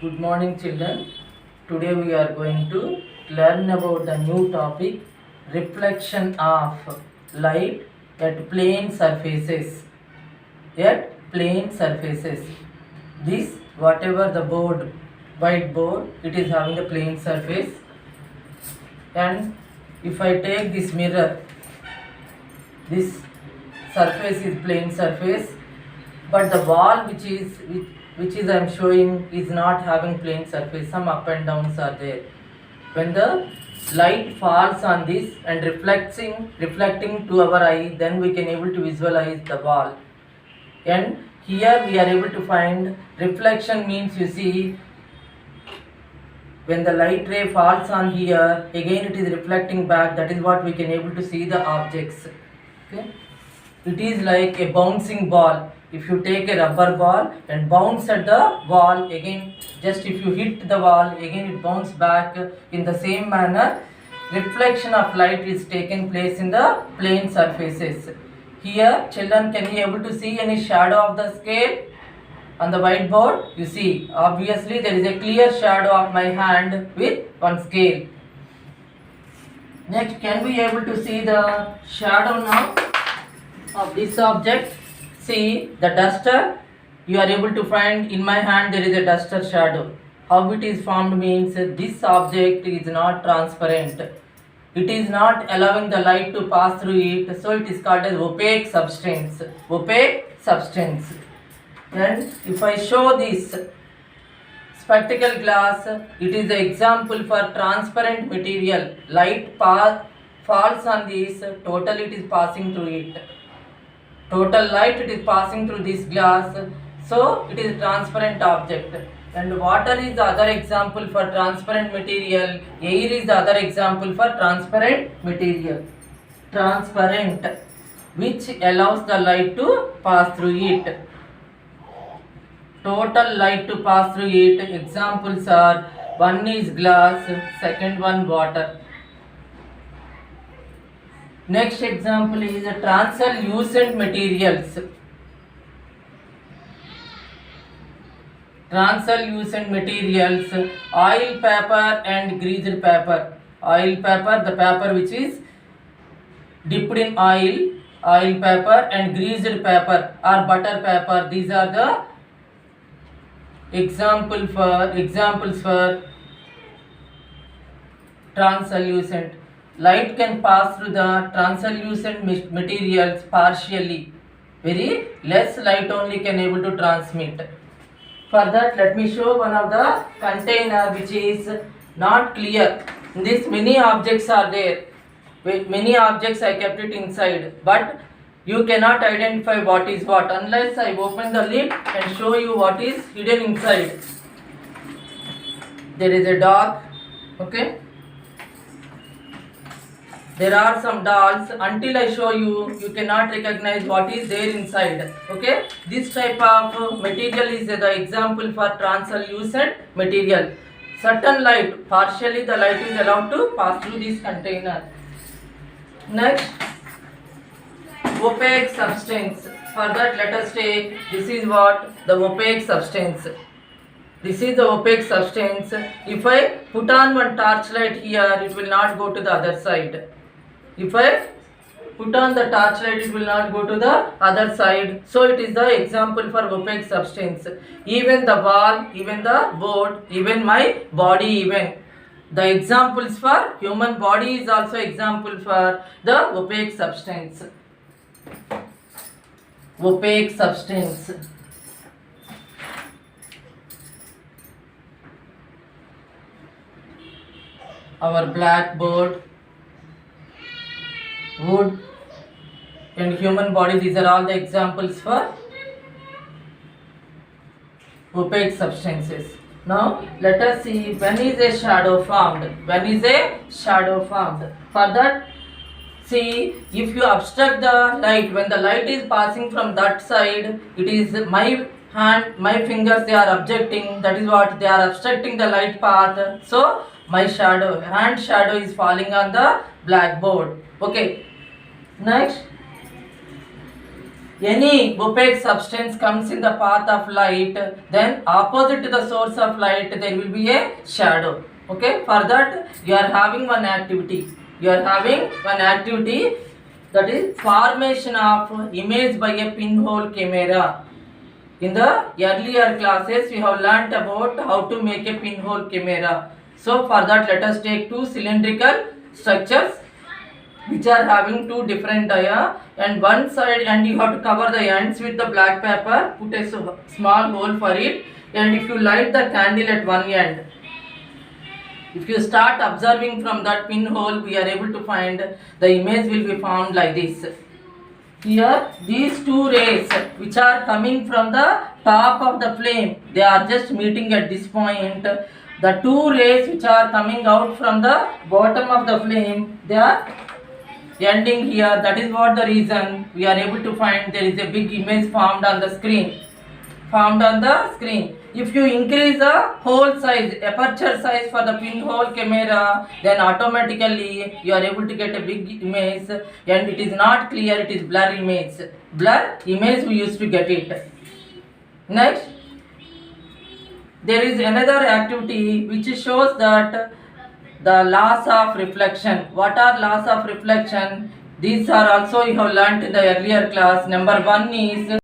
Good morning, children. Today we are going to learn about the new topic, reflection of light at plane surfaces. At plane surfaces. This, whatever the board, whiteboard, it is having a plane surface. And if I take this mirror, this surface is plane surface, but the wall which is I am showing is not having plane surface. Some up and downs are there. When the light falls on this and reflecting to our eye, then we can able to visualize the wall. And here we are able to find reflection means, you see, when the light ray falls on here, again it is reflecting back. That is what we can able to see the objects. Okay, it is like a bouncing ball. If you take a rubber ball and bounce at the wall, again just if you hit the wall, again it bounces back. In the same manner, reflection of light is taken place in the plane surfaces. Here, children, can you able to see any shadow of the scale on the whiteboard? You see, obviously there is a clear shadow of my hand with one scale. Next, can we able to see the shadow now of this object? See, the duster, you are able to find in my hand there is a duster shadow. How it is formed means this object is not transparent. It is not allowing the light to pass through it, so it is called as opaque substance. Opaque substance. And if I show this spectacle glass, it is the example for transparent material. Light falls on this, total it is passing through it. Total light it is passing through this glass, so it is a transparent object. And water is the other example for transparent material. Air is the other example for transparent material. Transparent, which allows the light to pass through it. Total light to pass through it. Examples are, one is glass, second one water. Next example is translucent materials. Translucent materials, oil paper and greased paper. Oil paper, the paper which is dipped in oil paper, and greased paper or butter paper. These are the examples for translucent. Light can pass through the translucent materials partially. Very less light only can able to transmit. For that, let me show one of the container which is not clear. In this, many objects are there. With many objects I kept it inside, but you cannot identify what is what unless I open the lid and show you what is hidden inside. There is a dog. Okay. There are some dolls. Until I show you, you cannot recognize what is there inside. Okay. This type of material is the example for translucent material. Certain light, partially the light is allowed to pass through this container. Next, opaque substance. For that, let us take, this is what the opaque substance. This is the opaque substance. If I put on one torchlight here, it will not go to the other side. If I put on the torchlight, it will not go to the other side. So it is the example for opaque substance. Even the wall, even the board, even my body, even. The examples for human body is also example for the opaque substance. Opaque substance. Our blackboard, wood and human body, these are all the examples for opaque substances. Now let us see when is a shadow formed. When is a shadow formed? For that, see, if you obstruct the light, when the light is passing from that side, it is my hand, my fingers, they are objecting. That is what they are obstructing the light path. So my shadow, hand shadow is falling on the blackboard. Okay. Next, any opaque substance comes in the path of light, then opposite to the source of light there will be a shadow. Okay, for that you are having one activity. You are having one activity, that is formation of image by a pinhole camera. In the earlier classes we have learnt about how to make a pinhole camera. So for that let us take two cylindrical structures which are having two different dia, and one side, and you have to cover the ends with the black paper, put a small hole for it, and if you light the candle at one end, if you start observing from that pinhole, we are able to find the image will be formed like this. Here these two rays which are coming from the top of the flame, they are just meeting at this point. The two rays which are coming out from the bottom of the flame, they are ending here. That is what the reason we are able to find there is a big image formed on the screen. If you increase the hole size, aperture size for the pinhole camera, then automatically you are able to get a big image, and it is not clear, it is blur image we used to get it. Next, there is another activity which shows that the laws of reflection. What are laws of reflection? These are also you have learnt in the earlier class. Number one is